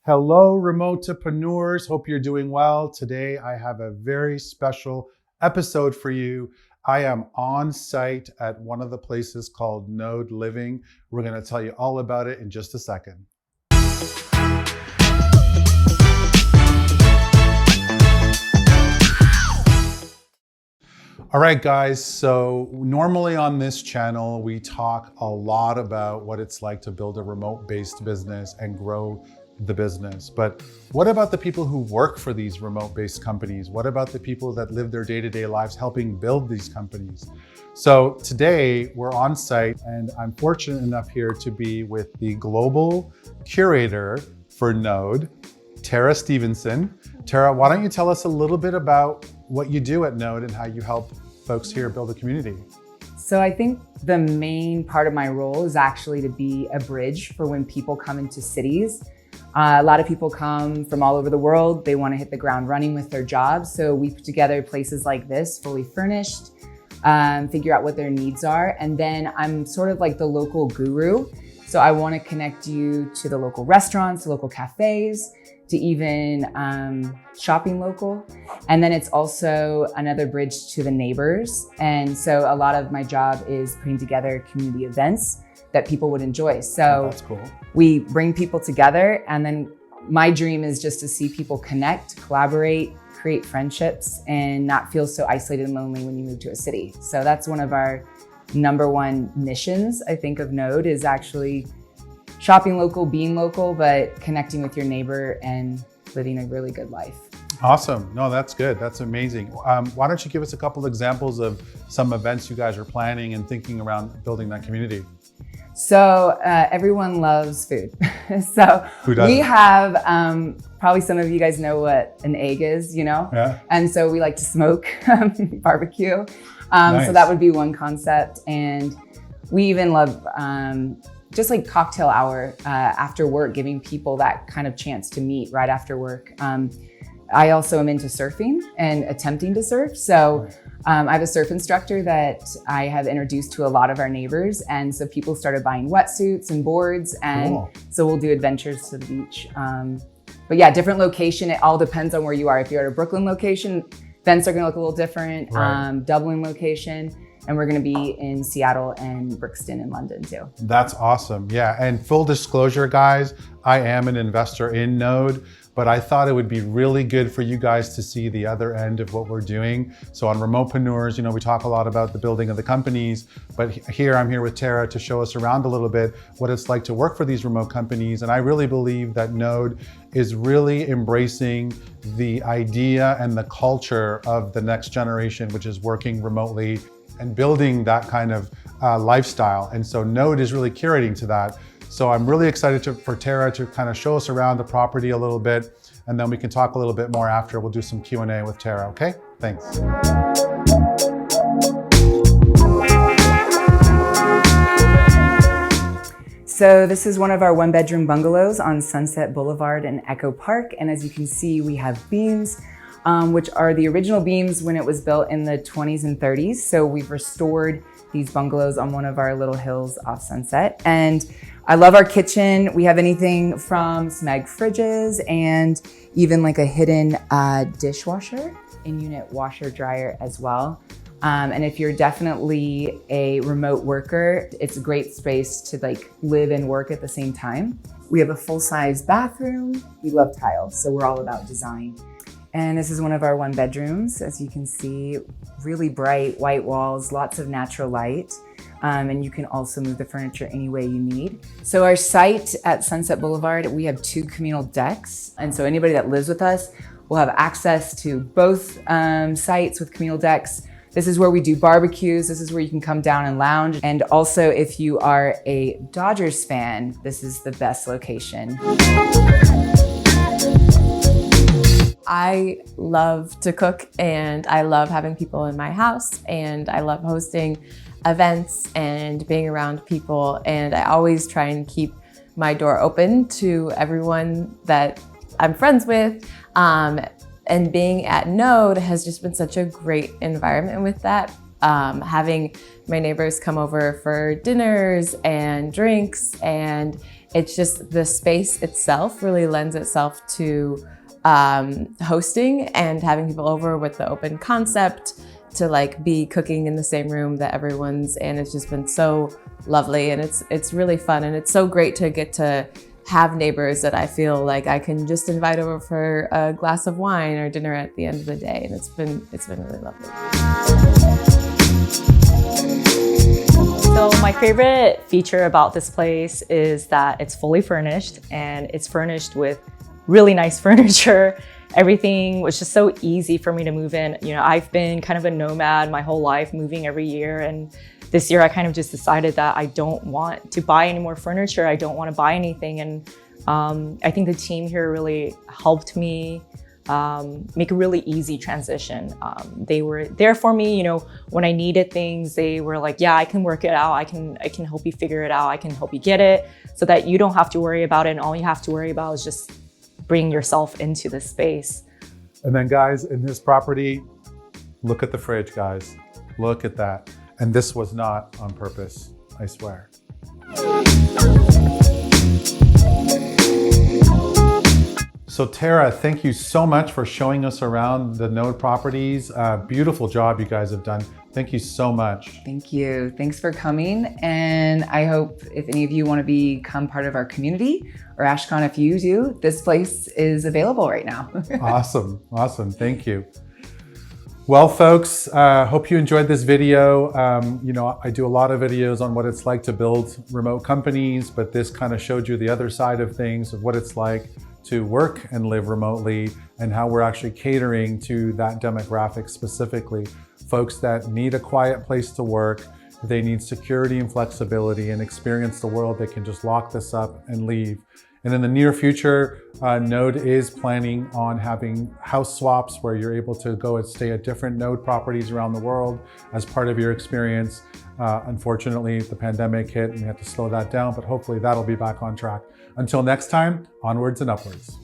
Hello, RemotePreneurs. Hope you're doing well. Today, I have a very special episode for you. I am on site at one of the places called Node Living. We're going to tell you all about it in just a second. All right, guys, so normally on this channel, we talk a lot about what it's like to build a remote-based business and grow the business. But what about the people who work for these remote-based companies? What about the people that live their day-to-day lives helping build these companies? So today we're on site and I'm fortunate enough here to be with the global curator for Node, Tara Stevenson. Tara, why don't you tell us a little bit about what you do at Node and how you help folks here build a community? So I think the main part of my role is actually to be a bridge for when people come into cities. A lot of people come from all over the world. They want to hit the ground running with their jobs. So we put together places like this, fully furnished, figure out what their needs are. And then I'm sort of like the local guru. So I want to connect you to the local restaurants, to local cafes, to even shopping local. And then it's also another bridge to the neighbors. And so a lot of my job is putting together community events that people would enjoy. So that's cool. We bring people together, and then my dream is just to see people connect, collaborate, create friendships, and not feel so isolated and lonely when you move to a city. So that's one of our #1 missions, I think, of Node, is actually shopping local, being local, but connecting with your neighbor and living a really good life. Awesome. No, that's good. That's amazing. Why don't you give us a couple examples of some events you guys are planning and thinking around building that community? So everyone loves food. So we have, probably some of you guys know what an egg is, you know? Yeah. And so we like to smoke, barbecue. Nice. So that would be one concept. And we even love just like cocktail hour after work, giving people that kind of chance to meet right after work. I also am into surfing and attempting to surf. So I have a surf instructor that I have introduced to a lot of our neighbors. And so people started buying wetsuits and boards. And cool. So we'll do adventures to the beach. But yeah, different location. It all depends on where you are. If you're at a Brooklyn location, events are gonna look a little different. Right. Dublin location. And we're gonna be in Seattle and Brixton in London too. That's awesome. Yeah, and full disclosure, guys, I am an investor in Node, but I thought it would be really good for you guys to see the other end of what we're doing. So on RemotePreneurs, you know, we talk a lot about the building of the companies, but here I'm here with Tara to show us around a little bit what it's like to work for these remote companies. And I really believe that Node is really embracing the idea and the culture of the next generation, which is working remotely and building that kind of lifestyle. And so Node is really curating to that. So I'm really excited for Tara to kind of show us around the property a little bit, and then we can talk a little bit more after. We'll do some Q&A with Tara, okay? Thanks. So this is one of our 1-bedroom bungalows on Sunset Boulevard in Echo Park. And as you can see, we have beams, which are the original beams when it was built in the 20s and 30s. So we've restored these bungalows on one of our little hills off Sunset. And I love our kitchen. We have anything from Smeg fridges and even like a hidden dishwasher, in-unit washer dryer as well. And if you're definitely a remote worker, it's a great space to like live and work at the same time. We have a full-size bathroom. We love tiles, so we're all about design. And this is one of our 1-bedrooms. As you can see, really bright white walls, lots of natural light. And you can also move the furniture any way you need. So our site at Sunset Boulevard, we have 2 communal decks. And so anybody that lives with us will have access to both sites with communal decks. This is where we do barbecues. This is where you can come down and lounge. And also if you are a Dodgers fan, this is the best location. I love to cook and I love having people in my house and I love hosting events and being around people, and I always try and keep my door open to everyone that I'm friends with. And being at Node has just been such a great environment with that. Having my neighbors come over for dinners and drinks and it's just the space itself really lends itself to hosting and having people over with the open concept to like be cooking in the same room that everyone's in. It's just been so lovely, and it's really fun, and it's so great to get to have neighbors that I feel like I can just invite over for a glass of wine or dinner at the end of the day, and it's been really lovely. So my favorite feature about this place is that it's fully furnished, and it's furnished with really nice furniture. Everything was just so easy for me to move in. You know, I've been kind of a nomad my whole life, moving every year, and this year I kind of just decided that I don't want to buy any more furniture. I don't want to buy anything, and I think the team here really helped me make a really easy transition. They were there for me, you know, when I needed things. They were like, yeah, I can work it out. I can help you figure it out. I can help you get it, so that you don't have to worry about it. And all you have to worry about is just bring yourself into the space. And then guys, in this property, look at the fridge, guys. Look at that. And this was not on purpose, I swear. So Tara, thank you so much for showing us around the Node properties. Beautiful job you guys have done. Thank you so much. Thank you. Thanks for coming. And I hope if any of you want to become part of our community, or Ashkan, if you do, this place is available right now. Awesome. Awesome. Thank you. Well, folks, hope you enjoyed this video. You know, I do a lot of videos on what it's like to build remote companies, but this kind of showed you the other side of things, of what it's like to work and live remotely, and how we're actually catering to that demographic specifically. Folks that need a quiet place to work, they need security and flexibility and experience the world. They can just lock this up and leave. And in the near future, Node is planning on having house swaps where you're able to go and stay at different Node properties around the world as part of your experience. Unfortunately, the pandemic hit and we had to slow that down, but hopefully that'll be back on track. Until next time, onwards and upwards.